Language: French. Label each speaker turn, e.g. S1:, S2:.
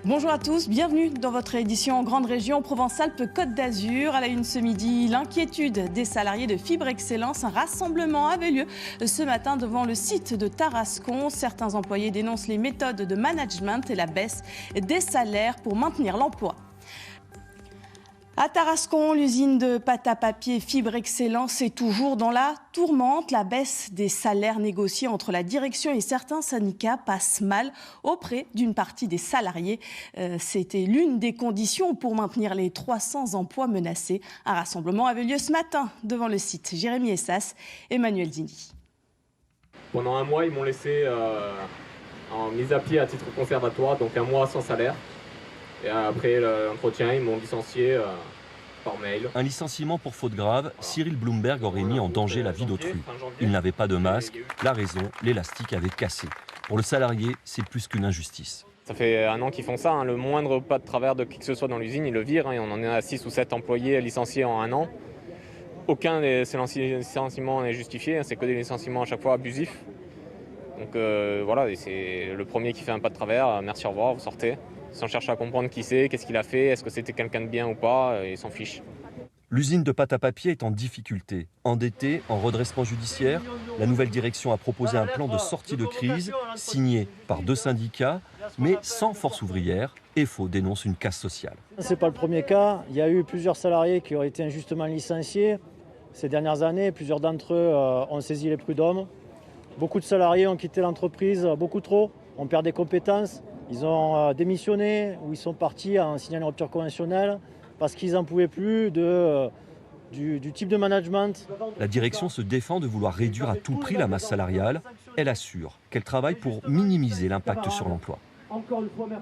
S1: Bonjour à tous, bienvenue dans votre édition en grande région Provence-Alpes-Côte d'Azur. À la une ce midi, l'inquiétude des salariés de Fibre Excellence. Un rassemblement avait lieu ce matin devant le site de Tarascon. Certains employés dénoncent les méthodes de management et la baisse des salaires pour maintenir l'emploi. À Tarascon, l'usine de pâte à papier Fibre Excellence est toujours dans la tourmente. La baisse des salaires négociés entre la direction et certains syndicats passe mal auprès d'une partie des salariés. C'était l'une des conditions pour maintenir les 300 emplois menacés. Un rassemblement avait lieu ce matin devant le site. Jérémy Essas, Emmanuel Zini.
S2: Pendant un mois, ils m'ont laissé en mise à pied à titre conservatoire, donc un mois sans salaire. Et après l'entretien, ils m'ont licencié par mail.
S3: Un licenciement pour faute grave, Cyril Bloomberg aurait mis en danger la vie d'autrui. Il n'avait pas de masque, la raison, l'élastique avait cassé. Pour le salarié, c'est plus qu'une injustice.
S2: Ça fait un an qu'ils font ça, hein. Le moindre pas de travers de qui que ce soit dans l'usine, ils le virent. Hein. On en est à 6 ou 7 employés licenciés en un an. Aucun de ces licenciements n'est justifié, hein. C'est que des licenciements à chaque fois abusifs. Donc voilà, et c'est le premier qui fait un pas de travers. Merci, au revoir, vous sortez. Sans chercher à comprendre qui c'est, qu'est-ce qu'il a fait, est-ce que c'était quelqu'un de bien ou pas, ils s'en fichent.
S3: L'usine de pâte à papier est en difficulté. Endettée, en redressement judiciaire, la nouvelle direction a proposé un plan de sortie de crise signé par 2 syndicats, mais sans force ouvrière. EFO dénonce une casse sociale.
S4: Ce n'est pas le premier cas. Il y a eu plusieurs salariés qui ont été injustement licenciés. Ces dernières années, plusieurs d'entre eux ont saisi les prud'hommes. Beaucoup de salariés ont quitté l'entreprise, beaucoup trop, ont perdu des compétences. Ils ont démissionné ou ils sont partis en signant une rupture conventionnelle parce qu'ils n'en pouvaient plus du type de management.
S3: La direction se défend de vouloir réduire à tout prix la masse salariale. Elle assure qu'elle travaille pour minimiser l'impact sur l'emploi.